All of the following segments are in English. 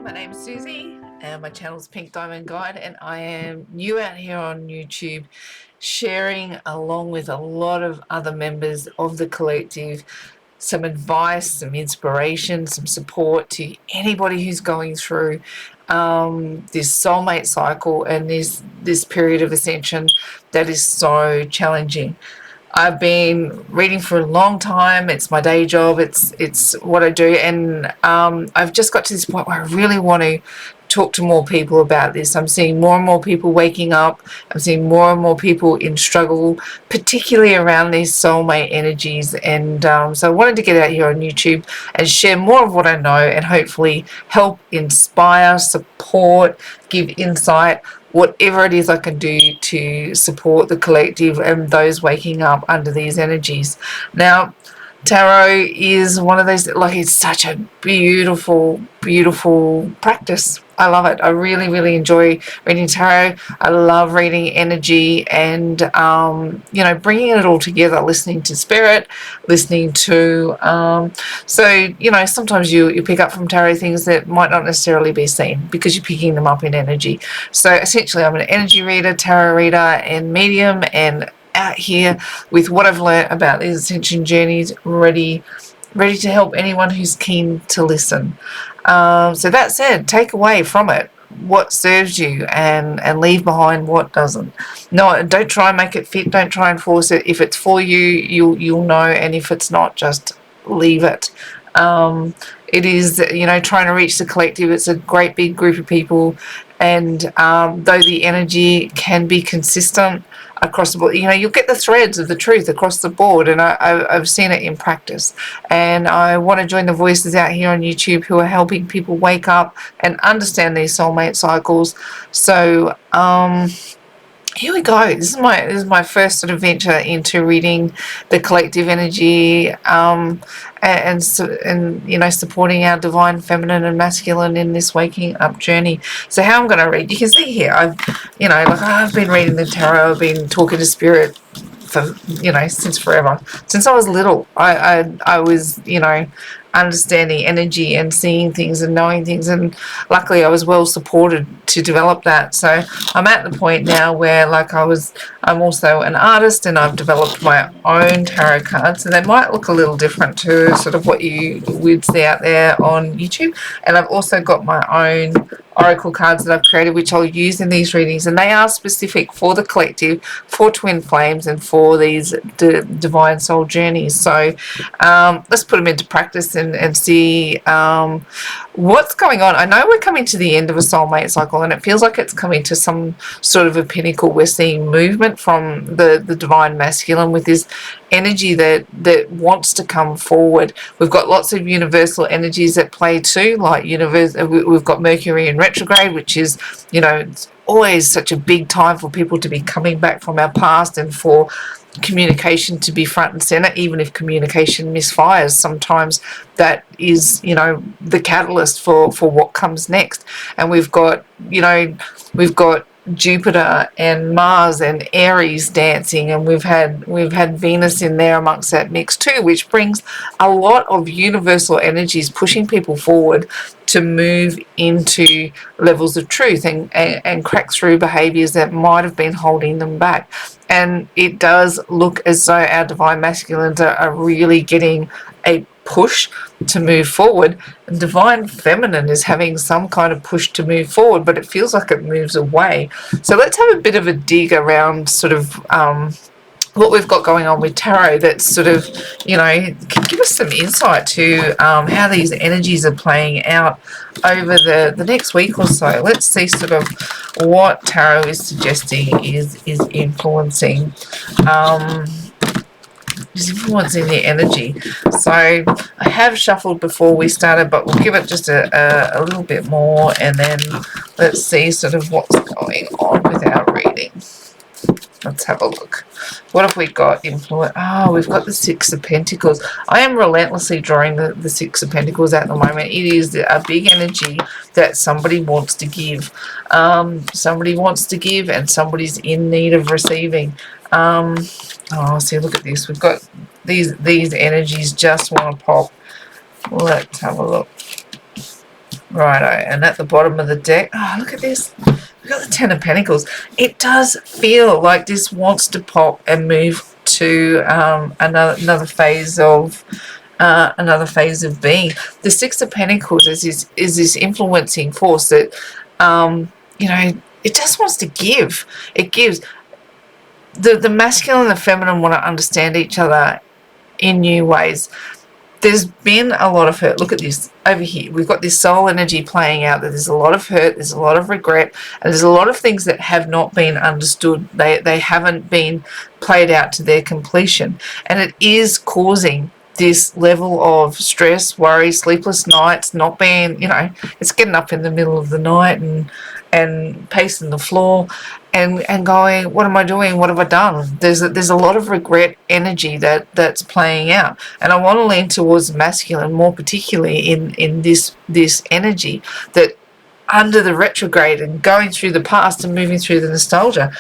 my name's Susie and my channel is Pink Diamond Guide, and I am new out here on YouTube sharing along with a lot of other members of the collective some advice, some inspiration, some support to anybody who's going through this soulmate cycle and this period of ascension that is so challenging. I've been reading for a long time. It's my day job. It's what I do, and I've just got to this point where I really want to talk to more people about this. I'm seeing more and more people waking up. I'm seeing more and more people in struggle, particularly around these soulmate energies. And so I wanted to get out here on YouTube and share more of what I know, and hopefully help inspire, support, give insight, whatever it is I can do to support the collective and those waking up under these energies. Now, tarot is one of those, like, it's such a beautiful, beautiful practice. I love it. I really, really enjoy reading tarot. I love reading energy and, bringing it all together, listening to spirit, listening to, sometimes you pick up from tarot things that might not necessarily be seen because you're picking them up in energy. So essentially I'm an energy reader, tarot reader and medium, and out here with what I've learned about these ascension journeys, ready to help anyone who's keen to listen. So that said, take away from it what serves you and leave behind what doesn't. No, don't try and make it fit. Don't try and force it. If it's for you, you'll know, and if it's not, just leave it. It is, trying to reach the collective. It's a great big group of people, and though the energy can be consistent across the board, you'll get the threads of the truth across the board, and I've seen it in practice. And I want to join the voices out here on YouTube who are helping people wake up and understand these soulmate cycles. So here we go. This is my first sort of venture into reading the collective energy, and supporting our divine feminine and masculine in this waking up journey. So how I'm going to read, you can see here, I've been reading the tarot. I've been talking to spirit for since forever, since I was little. I was understanding energy and seeing things and knowing things, and luckily I was well supported to develop that. So I'm at the point now where I'm also an artist, and I've developed my own tarot cards, and they might look a little different to sort of what you would see out there on YouTube. And I've also got my own oracle cards that I've created, which I'll use in these readings, and they are specific for the collective, for twin flames, and for these divine soul journeys. So let's put them into practice and see what's going on. I know we're coming to the end of a soulmate cycle, and it feels like it's coming to some sort of a pinnacle. We're seeing movement from the divine masculine with this energy that wants to come forward. We've got lots of universal energies at play too, like we've got Mercury in retrograde, which is, it's always such a big time for people to be coming back from our past, and for communication to be front and center. Even if communication misfires, sometimes that is the catalyst for what comes next. And we've got Jupiter and Mars and Aries dancing, and we've had Venus in there amongst that mix too, which brings a lot of universal energies pushing people forward to move into levels of truth and crack through behaviors that might have been holding them back. And it does look as though our divine masculines are really getting a push to move forward. Divine feminine is having some kind of push to move forward, but it feels like it moves away. So let's have a bit of a dig around sort of what we've got going on with tarot that sort of, can give us some insight to how these energies are playing out over the next week or so. Let's see sort of what tarot is suggesting is influencing the energy. So I have shuffled before we started, but we'll give it just a little bit more, and then let's see sort of what's going on with our reading. Let's have a look. What have we got? Influence. Oh, we've got the Six of Pentacles. I am relentlessly drawing the Six of Pentacles at the moment. It is a big energy that somebody wants to give. Somebody wants to give, and somebody's in need of receiving. See, look at this. We've got these energies just want to pop. Let's have a look. Righto, and at the bottom of the deck, oh, look at this. We've got the Ten of Pentacles. It does feel like this wants to pop and move to another phase of being. The Six of Pentacles is this influencing force that it just wants to give. It gives. The masculine and the feminine want to understand each other in new ways. There's been a lot of hurt. Look at this over here. We've got this soul energy playing out, that there's a lot of hurt, there's a lot of regret, and there's a lot of things that have not been understood. They haven't been played out to their completion. And it is causing this level of stress, worry, sleepless nights, not being, it's getting up in the middle of the night and pacing the floor and going, what am I doing? What have I done? There's a lot of regret energy that's playing out. And I want to lean towards masculine, more particularly in this energy, that under the retrograde and going through the past and moving through the nostalgia,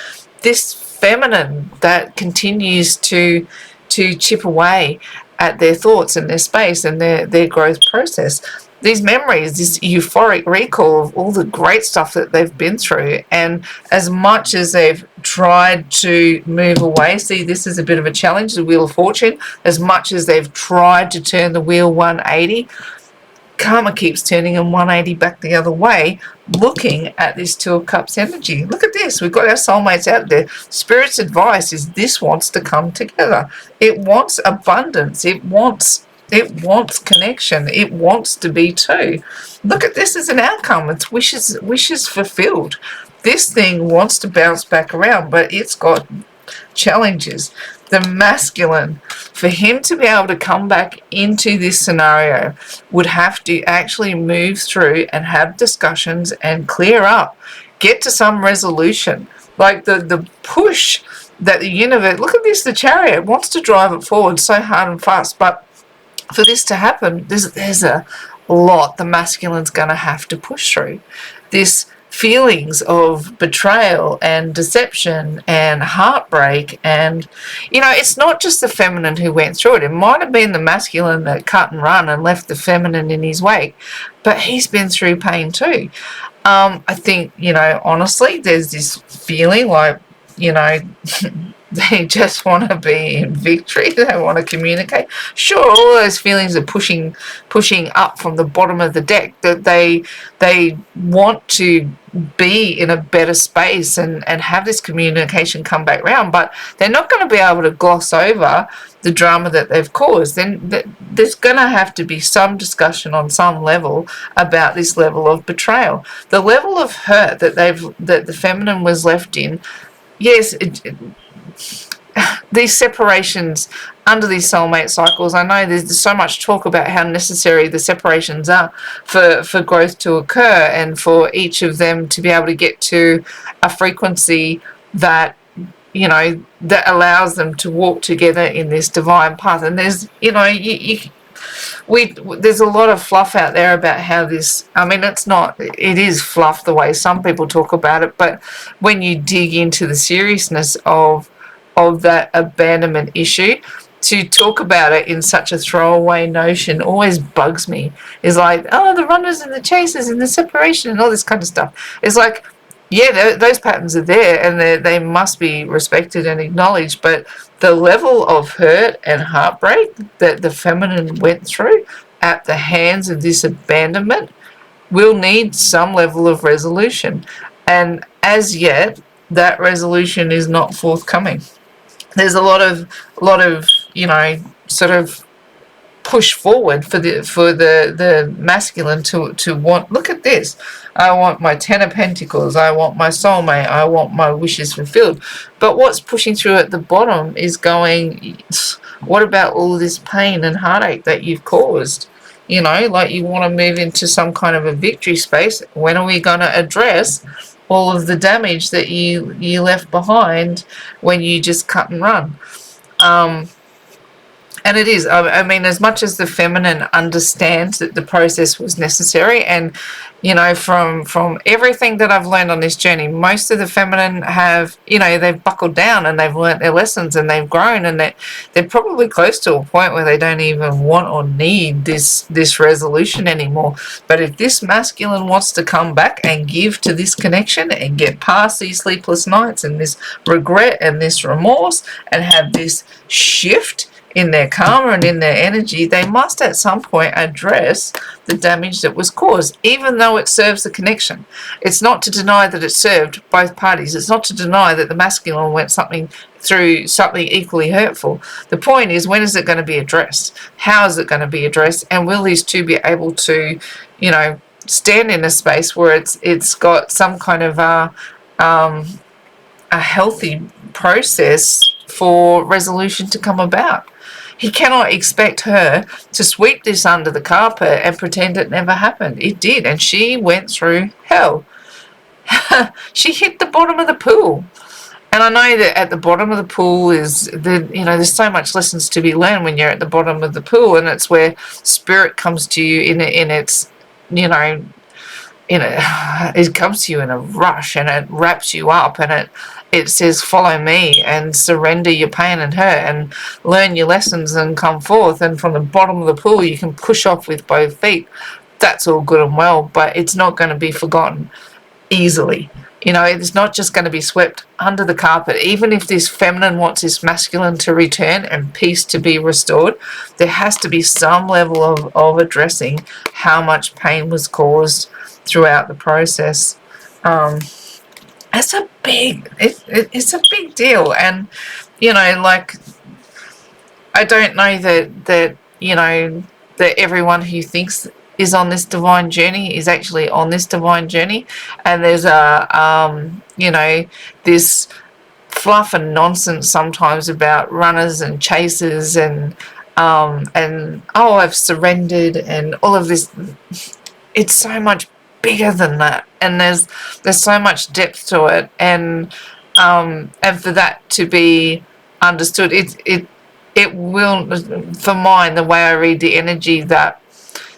this feminine that continues to chip away at their thoughts and their space and their growth process. These memories, this euphoric recall of all the great stuff that they've been through, and as much as they've tried to move away, see, this is a bit of a challenge, the Wheel of Fortune, as much as they've tried to turn the wheel 180, karma keeps turning them 180 back the other way, looking at this Two of Cups energy. Look at this. We've got our soulmates out there. Spirit's advice is this wants to come together. It wants abundance. It wants connection. It wants to be two. Look at this as an outcome. It's wishes fulfilled. This thing wants to bounce back around, but it's got challenges. The masculine, for him to be able to come back into this scenario, would have to actually move through and have discussions and clear up, get to some resolution. Like the push that the universe, look at this, the Chariot wants to drive it forward so hard and fast, but for this to happen, there's a lot the masculine's going to have to push through. This feelings of betrayal and deception and heartbreak, and it's not just the feminine who went through it. It might have been the masculine that cut and run and left the feminine in his wake, but he's been through pain too. I think, honestly, there's this feeling like, they just want to be in victory. They want to communicate. Sure, all those feelings are pushing up from the bottom of the deck, that they want to be in a better space and have this communication come back round, but they're not going to be able to gloss over the drama that they've caused. Then there's going to have to be some discussion on some level about this level of betrayal, the level of hurt that the feminine was left in. Yes, these separations under these soulmate cycles, I know there's so much talk about how necessary the separations are for growth to occur, and for each of them to be able to get to a frequency that that allows them to walk together in this divine path. And there's there's a lot of fluff out there about how this, it is fluff the way some people talk about it, but when you dig into the seriousness of that abandonment issue, to talk about it in such a throwaway notion always bugs me. It's like, oh, the runners and the chasers and the separation and all this kind of stuff. It's like, yeah, those patterns are there, and they must be respected and acknowledged, but the level of hurt and heartbreak that the feminine went through at the hands of this abandonment will need some level of resolution. And as yet, that resolution is not forthcoming. There's a lot of sort of push forward for the masculine to want. Look at this. I want my Ten of Pentacles. I want my soulmate. I want my wishes fulfilled. But what's pushing through at the bottom is going, what about all this pain and heartache that you've caused? Like you want to move into some kind of a victory space. When are we going to address all of the damage that you left behind when you just cut and run? And it is. I mean, as much as the feminine understands that the process was necessary, and from everything that I've learned on this journey, most of the feminine have, they've buckled down and they've learnt their lessons and they've grown, and they're probably close to a point where they don't even want or need this resolution anymore. But if this masculine wants to come back and give to this connection and get past these sleepless nights and this regret and this remorse and have this shift in their karma and in their energy, they must at some point address the damage that was caused, even though it serves the connection. It's not to deny that it served both parties. It's not to deny that the masculine went through something equally hurtful. The point is, when is it going to be addressed? How is it going to be addressed? And will these two be able to, stand in a space where it's got some kind of a healthy process for resolution to come about? He cannot expect her to sweep this under the carpet and pretend it never happened. It did, and she went through hell. She hit the bottom of the pool. And I know that at the bottom of the pool there's so much lessons to be learned when you're at the bottom of the pool, and it's where spirit comes to you in its, it comes to you in a rush, and it wraps you up, and it says, follow me and surrender your pain and hurt and learn your lessons and come forth. And from the bottom of the pool, you can push off with both feet. That's all good and well, but it's not going to be forgotten easily. It's not just going to be swept under the carpet. Even if this feminine wants this masculine to return and peace to be restored, there has to be some level of addressing how much pain was caused throughout the process. It's a big deal. And, I don't know that everyone who thinks is on this divine journey is actually on this divine journey. And there's this fluff and nonsense sometimes about runners and chasers and I've surrendered and all of this. It's so much bigger than that, and there's so much depth to it, and for that to be understood, it will, for mine, the way I read the energy, that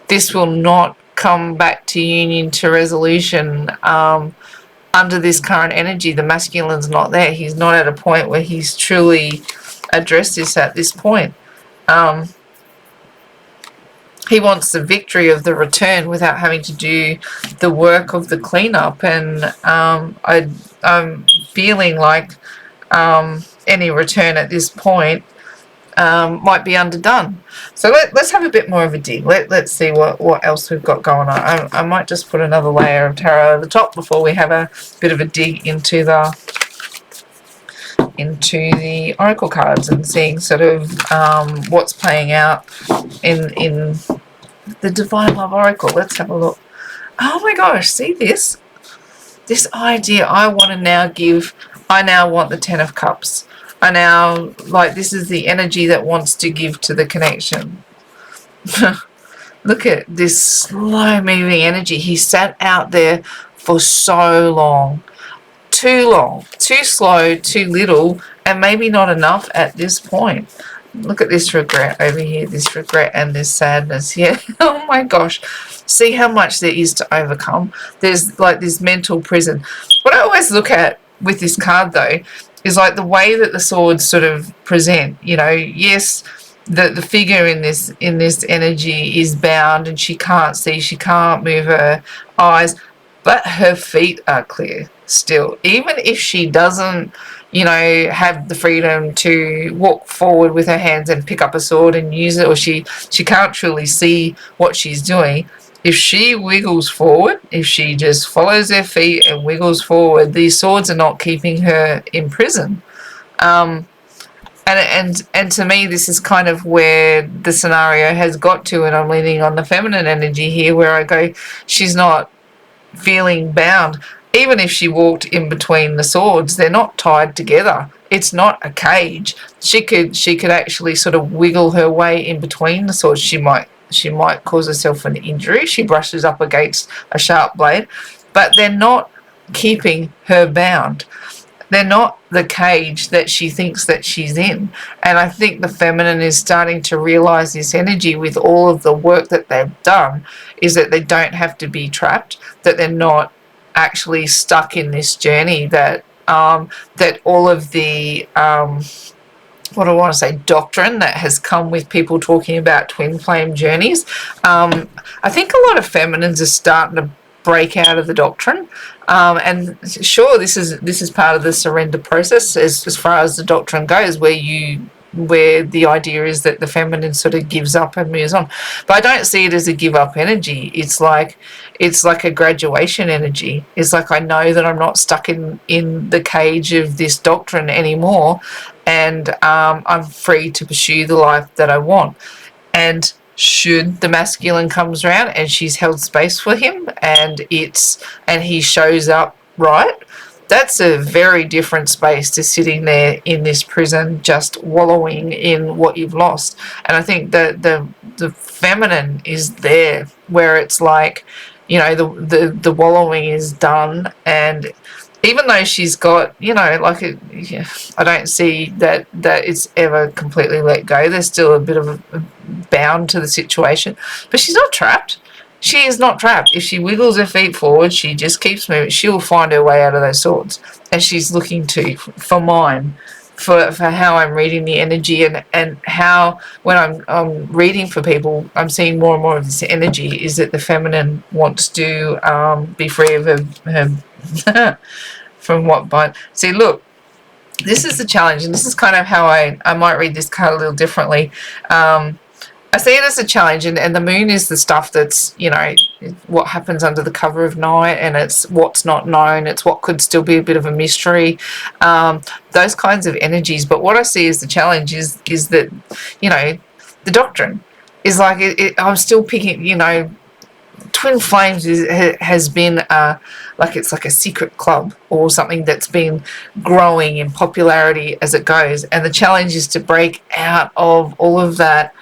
this will not come back to union, to resolution under this current energy. The masculine's not there. He's not at a point where he's truly addressed this at this point. He wants the victory of the return without having to do the work of the cleanup. And I'm feeling like any return at this point might be underdone. So let's have a bit more of a dig. Let's see what else we've got going on. I might just put another layer of tarot over the top before we have a bit of a dig into the oracle cards and seeing sort of what's playing out in the Divine Love Oracle. Let's have a look. Oh my gosh, see this idea. I now want the 10 of Cups. I now, this is the energy that wants to give to the connection. Look at this slow moving energy. He sat out there for so long. Too long, too slow, too little, and maybe not enough at this point. Look at this regret over here, this regret and this sadness here. Oh my gosh. See how much there is to overcome. There's this mental prison. What I always look at with this card, though, is the way that the swords sort of present. Yes, the figure in this energy is bound and she can't see, she can't move her eyes, but her feet are clear still. Even if she doesn't, have the freedom to walk forward with her hands and pick up a sword and use it, or she can't truly see what she's doing, if she wiggles forward, if she just follows her feet and wiggles forward, these swords are not keeping her in prison. And to me, this is kind of where the scenario has got to, and I'm leaning on the feminine energy here, where I go, she's not feeling bound. Even if she walked in between the swords, they're not tied together. It's not a cage. She could actually sort of wiggle her way in between the swords. She might cause herself an injury. She brushes up against a sharp blade, but they're not keeping her bound. they're not the cage that she thinks that she's in. And I think the feminine is starting to realize this energy with all of the work that they've done, is that they don't have to be trapped, that they're not actually stuck in this journey, that that all of the what I want to say, doctrine that has come with people talking about twin flame journeys. I think a lot of feminines are starting to break out of the doctrine, and sure, this is part of the surrender process as far as the doctrine goes, where the idea is that the feminine sort of gives up and moves on. But I don't see it as a give up energy. It's like a graduation energy. It's like, I know that I'm not stuck in the cage of this doctrine anymore, and I'm free to pursue the life that I want. And should the masculine comes around and she's held space for him, and he shows up right, that's a very different space to sitting there in this prison just wallowing in what you've lost. And I think that the feminine is there, where it's like, the wallowing is done. And even though she's got, like I don't see that it's ever completely let go. There's still a bit of a bound to the situation, but she's not trapped. She is not trapped. If she wiggles her feet forward, she just keeps moving, she'll find her way out of those swords. And she's looking for mine, for how I'm reading the energy, and how when I'm reading for people, I'm seeing more and more of this energy, is that the feminine wants to be free of her from what bind. See, look, this is the challenge, and this is kind of how I might read this card a little differently. I see it as a challenge, and the moon is the stuff that's, what happens under the cover of night, and it's what's not known, it's what could still be a bit of a mystery, those kinds of energies. But what I see as the challenge is that, the doctrine is like, I'm still picking, twin flames has been it's like a secret club or something that's been growing in popularity as it goes, and the challenge is to break out of all of that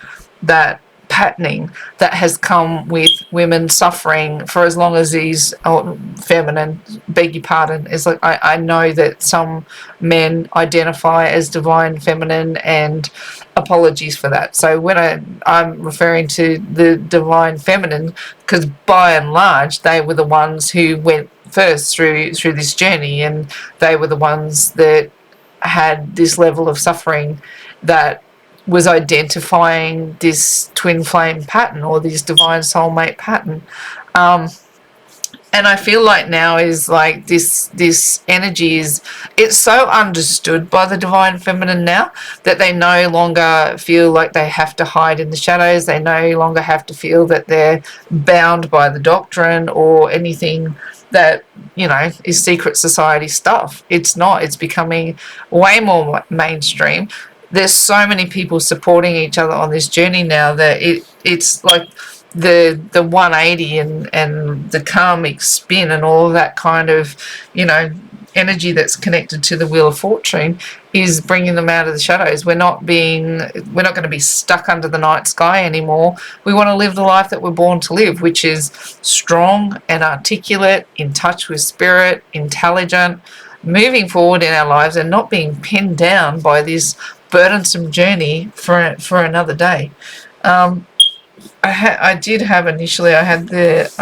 patterning that has come with women suffering for as long as these feminine, beg your pardon, is like, I know that some men identify as divine feminine, and apologies for that. So when I'm referring to the divine feminine, because by and large they were the ones who went first through this journey, and they were the ones that had this level of suffering that was identifying this twin flame pattern, or this divine soulmate pattern. And I feel like now is like this energy it's so understood by the divine feminine now, that they no longer feel like they have to hide in the shadows. They no longer have to feel that they're bound by the doctrine or anything that, is secret society stuff. It's not. It's becoming way more mainstream. There's so many people supporting each other on this journey now that it's like the 180 and the karmic spin and all of that kind of, energy that's connected to the Wheel of Fortune is bringing them out of the shadows. We're not going to be stuck under the night sky anymore. We want to live the life that we're born to live, which is strong and articulate, in touch with spirit, intelligent, moving forward in our lives, and not being pinned down by this burdensome journey for another day. I did have initially, I had the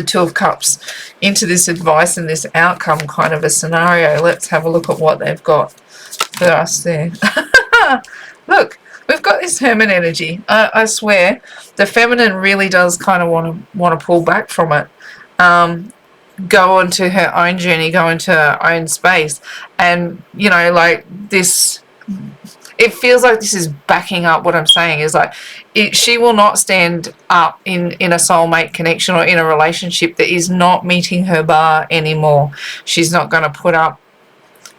Two of Cups into this advice and this outcome kind of a scenario. Let's have a look at what they've got for us there. Look, we've got this Hermit energy. I swear, the feminine really does kind of want to pull back from it. Go onto her own journey, go into her own space. And, like this, it feels like this is backing up what I'm saying, is like, she will not stand up in a soulmate connection or in a relationship that is not meeting her bar anymore. She's not going to put up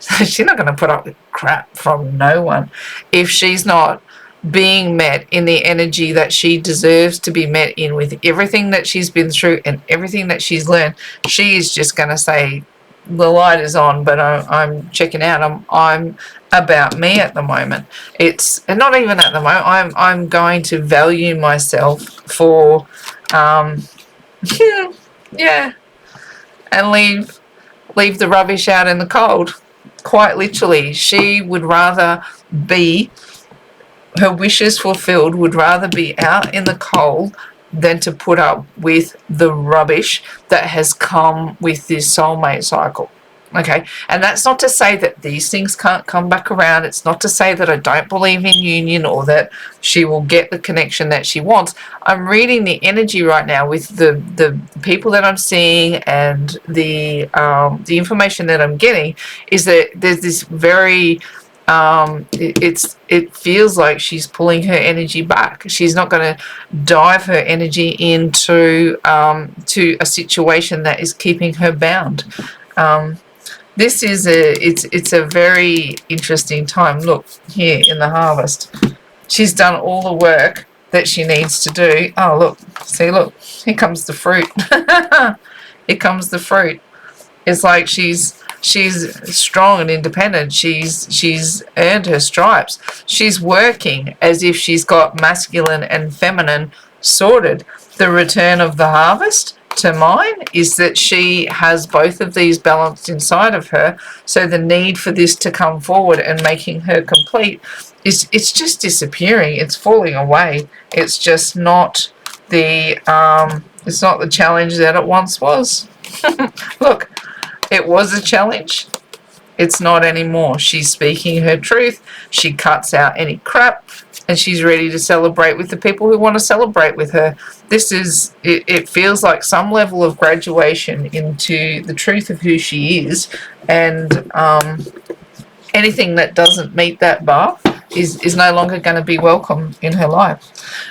with crap from no one. If she's not being met in the energy that she deserves to be met in, with everything that she's been through and everything that she's learned, she is just going to say, the light is on, but I'm checking out. I'm about me at the moment. And not even at the moment. I'm going to value myself for yeah, and leave leave the rubbish out in the cold. Quite literally, she would rather be, her wishes fulfilled would rather be out in the cold than to put up with the rubbish that has come with this soulmate cycle. Okay, and that's not to say that these things can't come back around. It's not to say that I don't believe in union or that she will get the connection that she wants. I'm reading the energy right now with the people that I'm seeing, and the information that I'm getting is that there's this very it feels like she's pulling her energy back. She's not going to dive her energy into to a situation that is keeping her bound. This is it's a very interesting time. Look here in the harvest. She's done all the work that she needs to do. Oh, look. See, look. Here comes the fruit. Here comes the fruit. It's like she's strong and independent. She's earned her stripes. She's working as if she's got masculine and feminine sorted. The return of the harvest to mine is that she has both of these balanced inside of her. So the need for this to come forward and making her complete it's just disappearing. It's falling away. It's just not the challenge that it once was. Look, it was a challenge. It's not anymore. She's speaking her truth. She cuts out any crap, and she's ready to celebrate with the people who want to celebrate with her. It feels like some level of graduation into the truth of who she is, and anything that doesn't meet that bar is no longer going to be welcome in her life.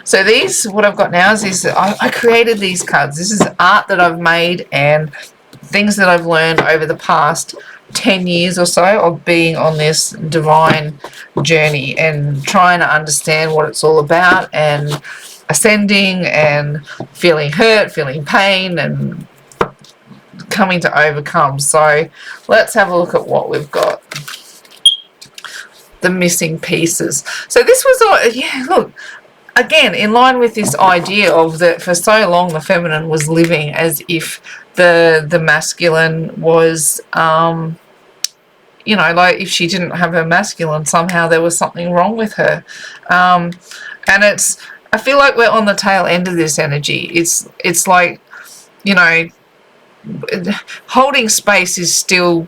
So what I've got now is I created these cards. This is art that I've made and things that I've learned over the past 10 years or so of being on this divine journey and trying to understand what it's all about, and ascending and feeling hurt, feeling pain, and coming to overcome. So let's have a look at what we've got. The missing pieces. So this was, look, again, in line with this idea of that for so long the feminine was living as if the masculine was, like if she didn't have her masculine, somehow there was something wrong with her. And I feel like we're on the tail end of this energy. It's like, holding space is still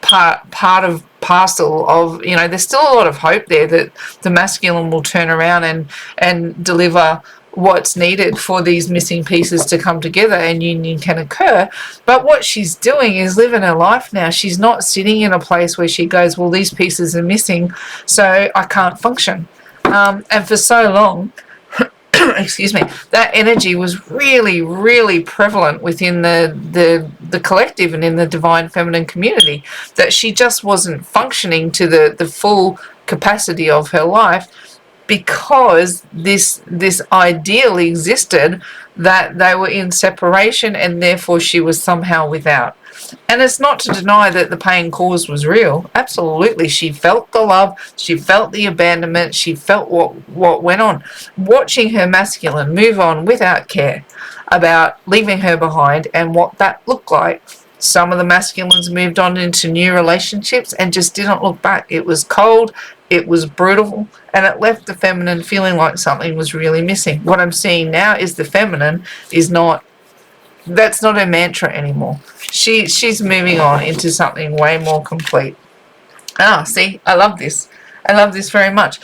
part of parcel of, there's still a lot of hope there that the masculine will turn around and deliver what's needed for these missing pieces to come together and union can occur. But what she's doing is living her life now. She's not sitting in a place where she goes, well, these pieces are missing, so I can't function. And for so long, excuse me, that energy was really, really prevalent within the collective and in the divine feminine community, that she just wasn't functioning to the full capacity of her life, because this ideal existed that they were in separation and therefore she was somehow without. And it's not to deny that the pain caused was real. Absolutely. She felt the love. She felt the abandonment. She felt what went on. Watching her masculine move on without care about leaving her behind and what that looked like. Some of the masculines moved on into new relationships and just didn't look back. It was cold. It was brutal. And it left the feminine feeling like something was really missing. What I'm seeing now is the feminine is not, that's not her mantra anymore. She's moving on into something way more complete. See, I love this. I love this very much.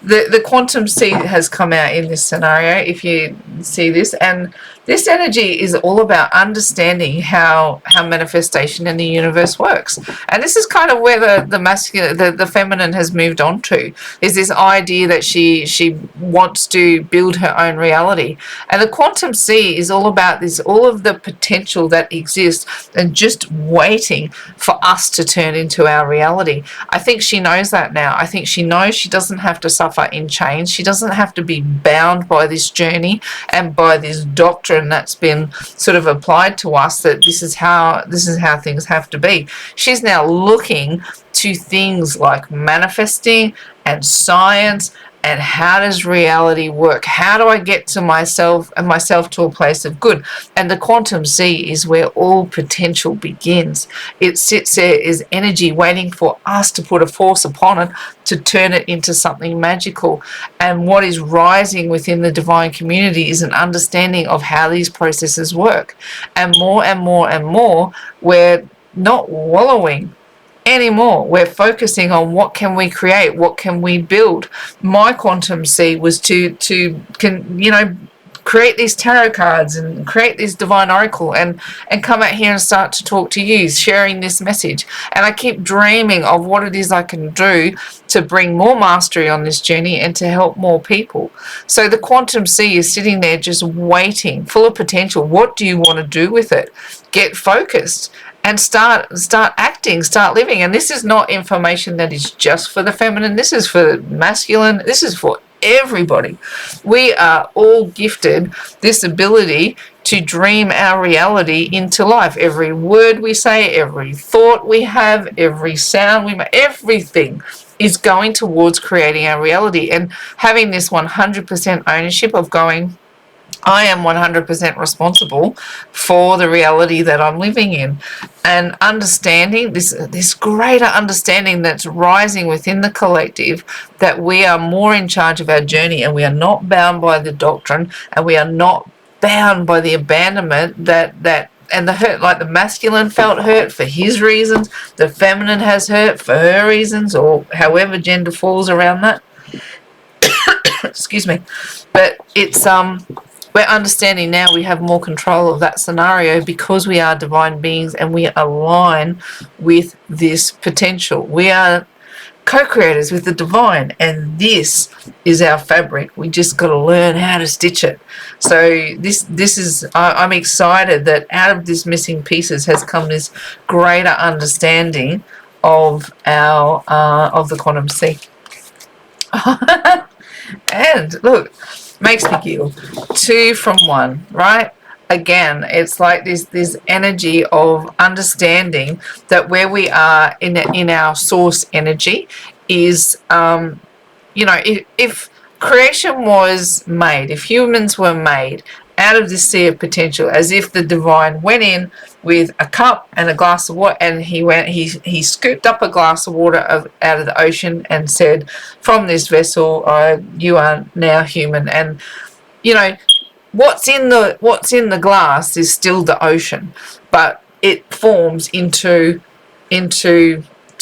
The quantum seed has come out in this scenario, if you see this, and this energy is all about understanding how manifestation in the universe works. And this is kind of where the masculine, the feminine has moved on to, is this idea that she wants to build her own reality. And the quantum seed is all about this, all of the potential that exists and just waiting for us to turn into our reality. I think she knows that now. I think she knows she doesn't have to suffer in chains. She doesn't have to be bound by this journey and by this doctrine that's been sort of applied to us, that this is how things have to be. She's now looking to things like manifesting and science and how does reality work? How do I get to myself and myself to a place of good? And the quantum sea is where all potential begins. It sits there as energy waiting for us to put a force upon it to turn it into something magical. And what is rising within the divine community is an understanding of how these processes work. And more and more and more, we're not wallowing anymore. We're focusing on what can we create, what can we build. My quantum seed was to create these tarot cards and create this divine oracle and come out here and start to talk to you, sharing this message. And I keep dreaming of what it is I can do to bring more mastery on this journey and to help more people. So the quantum sea is sitting there just waiting, full of potential. What do you want to do with it? Get focused and start acting, start living. And this is not information that is just for the feminine. This is for masculine. This is for everybody. We are all gifted this ability to dream our reality into life. Every word we say, every thought we have, every sound we make, everything is going towards creating our reality. And having this 100% ownership of going, I am 100% responsible for the reality that I'm living in, and understanding this greater understanding that's rising within the collective, that we are more in charge of our journey and we are not bound by the doctrine, and we are not bound by the abandonment and the hurt. Like the masculine felt hurt for his reasons, the feminine has hurt for her reasons, or however gender falls around that. Excuse me. But it's we're understanding now we have more control of that scenario because we are divine beings and we align with this potential. We are co-creators with the divine, and this is our fabric. We just got to learn how to stitch it. So this is, I'm excited that out of this missing pieces has come this greater understanding of our of the quantum sea. And look, makes me giggle. 2 from 1, right? Again, it's like this energy of understanding that where we are in our source energy is, if creation was made, if humans were made out of this sea of potential, as if the divine went in with a cup and a glass of water, and he scooped up a glass of water out of the ocean and said, from this vessel, you are now human. And what's in the glass is still the ocean, but it forms into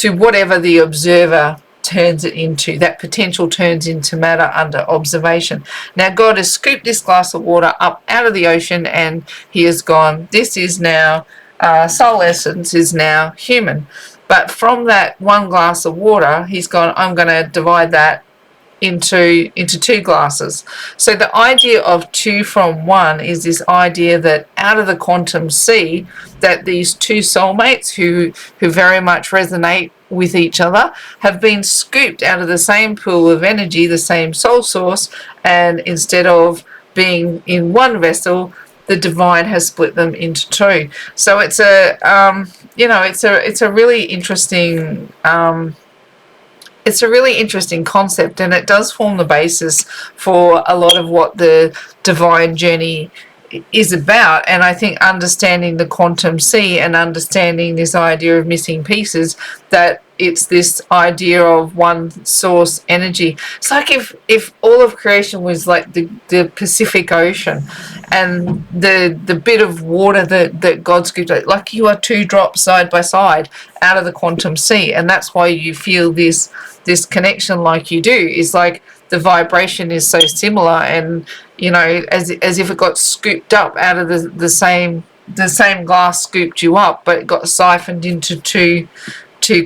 whatever the observer turns it into. That potential turns into matter under observation. Now God has scooped this glass of water up out of the ocean, and he has gone, this is now soul essence is now human. But from that one glass of water, he's gone, I'm going to divide that into 2 glasses. So the idea of 2 from 1 is this idea that out of the quantum sea, that these 2 soulmates who very much resonate with each other have been scooped out of the same pool of energy, the same soul source, and instead of being in one vessel, the divine has split them into 2. So it's a really interesting it's a really interesting concept, and it does form the basis for a lot of what the divine journey is about. And I think understanding the quantum sea and understanding this idea of missing pieces, that it's this idea of one source energy. It's like if all of creation was like the Pacific Ocean, and the bit of water that God scooped out, like you are 2 drops side by side out of the quantum sea. And that's why you feel this connection like you do, is like the vibration is so similar, and as if it got scooped up out of the same glass scooped you up, but it got siphoned into two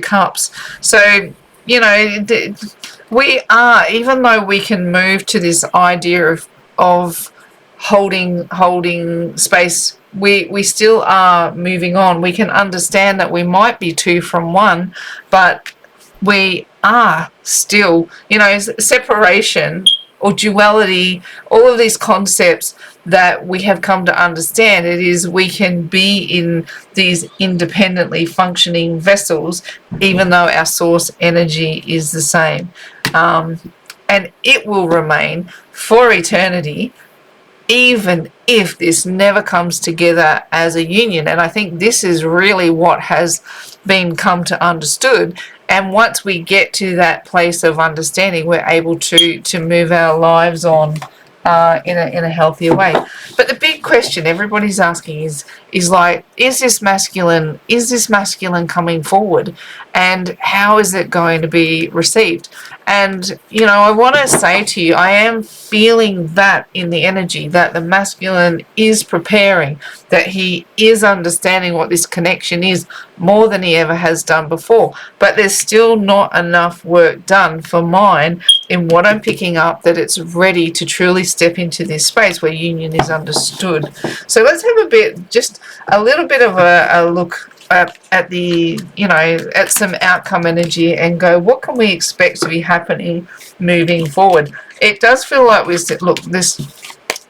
cups. So we are, even though we can move to this idea of holding space, we still are moving on. We can understand that we might be 2 from 1, but we are still, separation or duality, all of these concepts that we have come to understand. It is, we can be in these independently functioning vessels, even though our source energy is the same. and it will remain for eternity, even if this never comes together as a union. And I think this is really what has been come to understood. And once we get to that place of understanding, we're able to move our lives on in a healthier way. But the big question everybody's asking is like, is this masculine coming forward, and how is it going to be received? And I want to say to you, I am feeling that in the energy, that the masculine is preparing, that he is understanding what this connection is more than he ever has done before. But there's still not enough work done for mine in what I'm picking up, that it's ready to truly step into this space where union is understood. So let's have just a little bit of a look at the, at some outcome energy, and go, what can we expect to be happening moving forward? It does feel like this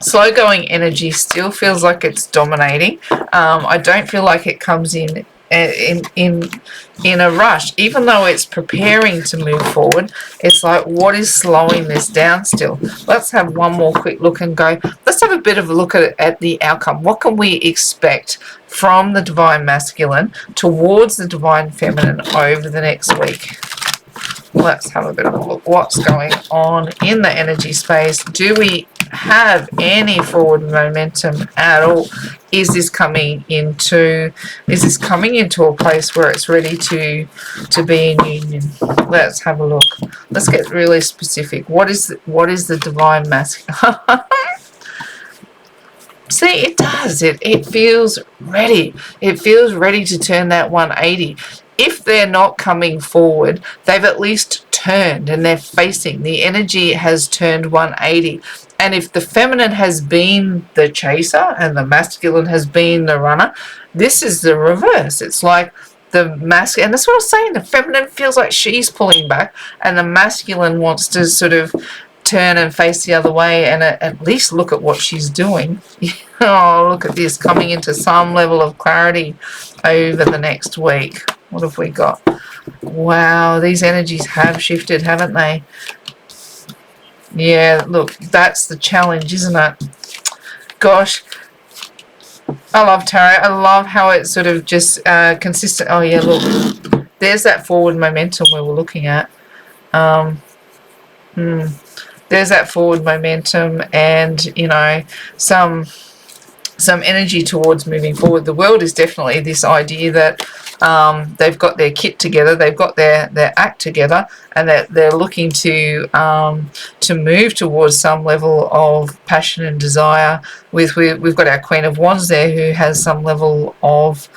slow going energy still feels like it's dominating. I don't feel like it comes in a rush, even though it's preparing to move forward. It's like, what is slowing this down still? Let's have one more quick look and go, let's have a bit of a look at the outcome. What can we expect from the divine masculine towards the divine feminine over the next week? Let's have a bit of a look. What's going on in the energy space? Do we have any forward momentum at all? Is this coming into a place where it's ready to be in union? Let's have a look. Let's get really specific. What is the divine masculine? See, it does. It feels ready. It feels ready to turn that 180. If they're not coming forward, they've at least turned and they're facing. The energy has turned 180. And if the feminine has been the chaser and the masculine has been the runner, this is the reverse. It's like the masculine, and that's what I was saying, the feminine feels like she's pulling back, and the masculine wants to sort of turn and face the other way and at least look at what she's doing. Oh, look at this, coming into some level of clarity over the next week. What have we got? Wow, these energies have shifted, haven't they? Yeah, look, that's the challenge, isn't it? Gosh, I love tarot. I love how it's sort of just consistent. Oh, yeah, look, there's that forward momentum we were looking at. There's that forward momentum, and some energy towards moving forward. The world is definitely this idea that they've got their kit together, they've got their act together, and that they're looking to move towards some level of passion and desire. We've got our Queen of Wands there, who has some level of,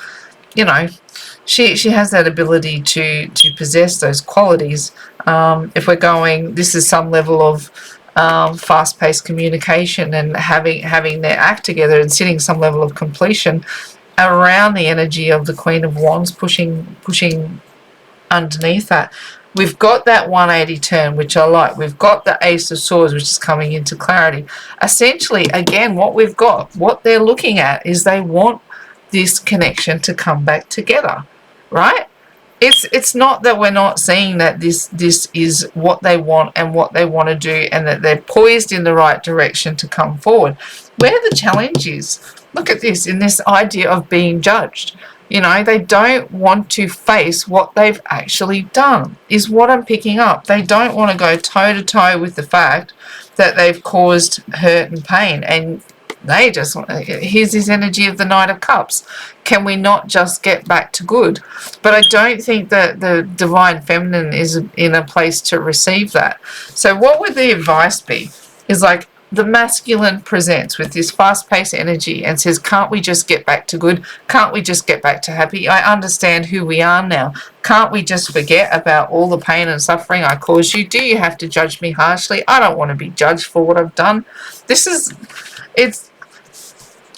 she has that ability to possess those qualities. If we're going, this is some level of fast-paced communication and having their act together and sitting some level of completion around the energy of the Queen of Wands, pushing underneath that. We've got that 180 turn, which I like. We've got the Ace of Swords, which is coming into clarity. Essentially, again, what they're looking at is they want this connection to come back together, right? It's not that we're not seeing that this is what they want and what they want to do, and that they're poised in the right direction to come forward. Where the challenge is, look at this, in this idea of being judged. They don't want to face what they've actually done, is what I'm picking up. They don't want to go toe to toe with the fact that they've caused hurt and pain, and they just want, here's this energy of the Knight of Cups. Can we not just get back to good? But I don't think that the divine feminine is in a place to receive that. So what would the advice be? Is like, the masculine presents with this fast-paced energy and says, can't we just get back to good? Can't we just get back to happy? I understand who we are now. Can't we just forget about all the pain and suffering I caused you? Do you have to judge me harshly? I don't want to be judged for what I've done.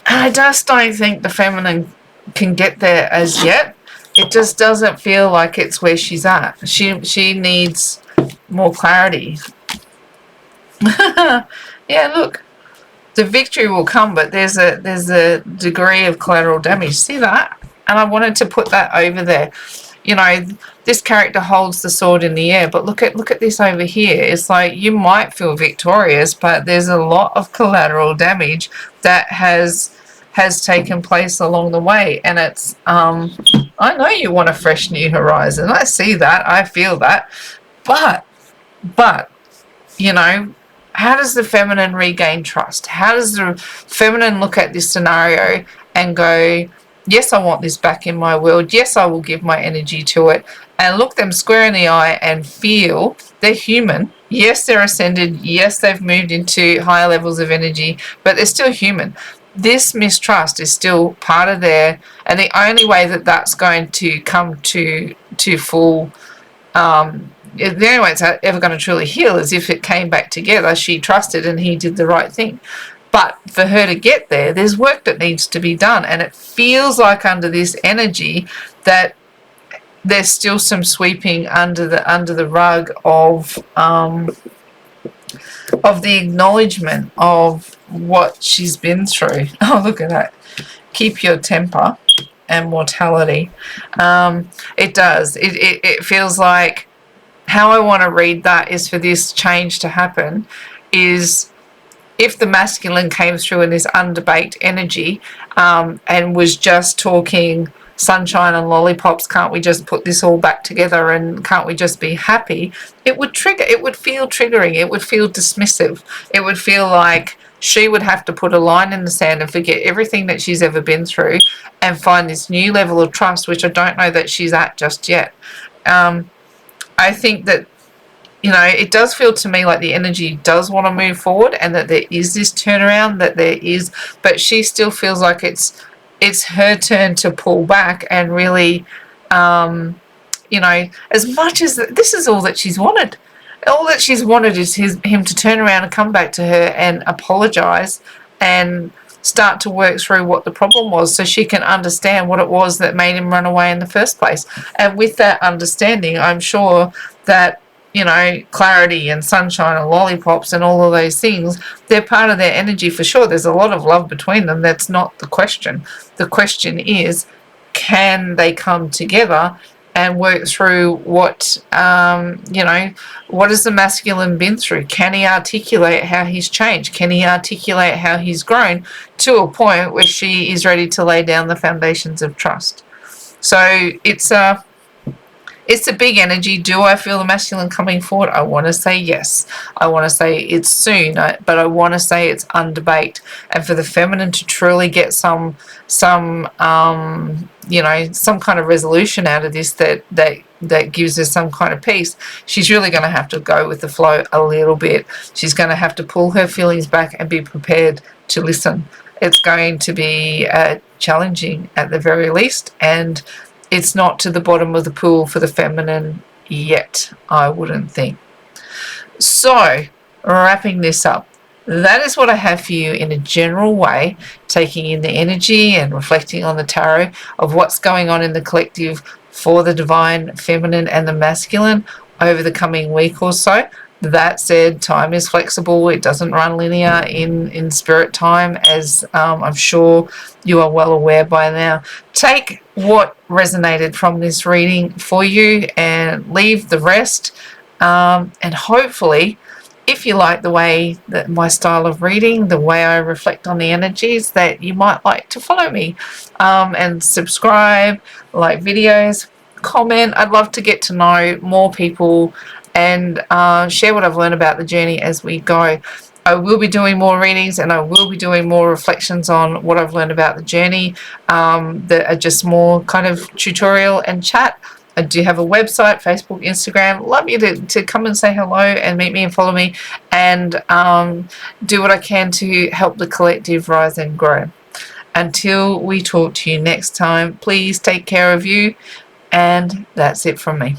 I just don't think the feminine can get there as yet. It just doesn't feel like it's where she's at. She needs more clarity. Yeah, look, the victory will come, but there's a degree of collateral damage. See that? And I wanted to put that over there. you know, this character holds the sword in the air, but look at this over here. It's like you might feel victorious, but there's a lot of collateral damage that has taken place along the way. And it's I know you want a fresh new horizon. I see that, I feel that. But you know, how does the feminine regain trust? How does the feminine look at this scenario and go, yes, I want this back in my world. Yes, I will give my energy to it. And look them square in the eye and feel they're human. Yes, they're ascended. Yes, they've moved into higher levels of energy, but they're still human. This mistrust is still part of their, and the only way that that's going to come to full, the only way it's ever going to truly heal is if it came back together. She trusted and he did the right thing. But for her to get there, there's work that needs to be done. And it feels like under this energy that there's still some sweeping under the rug of the acknowledgement of what she's been through. Oh, look at that. Keep your temper and mortality. It does. It feels like how I want to read that is for this change to happen is if the masculine came through in this underbaked energy and was just talking sunshine and lollipops, can't we just put this all back together and can't we just be happy, it would trigger, it would feel triggering, it would feel dismissive, it would feel like she would have to put a line in the sand and forget everything that she's ever been through and find this new level of trust, which I don't know that she's at just yet. I think that, you know, it does feel to me like the energy does want to move forward and that there is this turnaround, that there is, but she still feels like it's her turn to pull back and really, you know, as much as this is all that she's wanted. All that she's wanted is him to turn around and come back to her and apologize and start to work through what the problem was so she can understand what it was that made him run away in the first place. And with that understanding, I'm sure that, you know, clarity and sunshine and lollipops and all of those things, they're part of their energy for sure. There's a lot of love between them. That's not the question. The question is, can they come together and work through what, you know, what has the masculine been through? Can he articulate how he's changed? Can he articulate how he's grown to a point where she is ready to lay down the foundations of trust? So it's a big energy. Do I feel the masculine coming forward? I want to say yes. I want to say it's soon, but I want to say it's underbaked. And for the feminine to truly get some you know, some kind of resolution out of this that gives her some kind of peace, she's really going to have to go with the flow a little bit. She's going to have to pull her feelings back and be prepared to listen. It's going to be challenging at the very least, and it's not to the bottom of the pool for the feminine yet, I wouldn't think. So, wrapping this up, that is what I have for you in a general way, taking in the energy and reflecting on the tarot of what's going on in the collective for the divine feminine and the masculine over the coming week or so. That said, time is flexible. It doesn't run linear in spirit time, as I'm sure you are well aware by now. Take what resonated from this reading for you and leave the rest. And hopefully, if you like the way that my style of reading, the way I reflect on the energies, that you might like to follow me and subscribe, like videos, comment. I'd love to get to know more people and share what I've learned about the journey as we go. I will be doing more readings and I will be doing more reflections on what I've learned about the journey that are just more kind of tutorial and chat. I do have a website, Facebook, Instagram. Love you to come and say hello and meet me and follow me and do what I can to help the collective rise and grow. Until we talk to you next time, please take care of you, and that's it from me.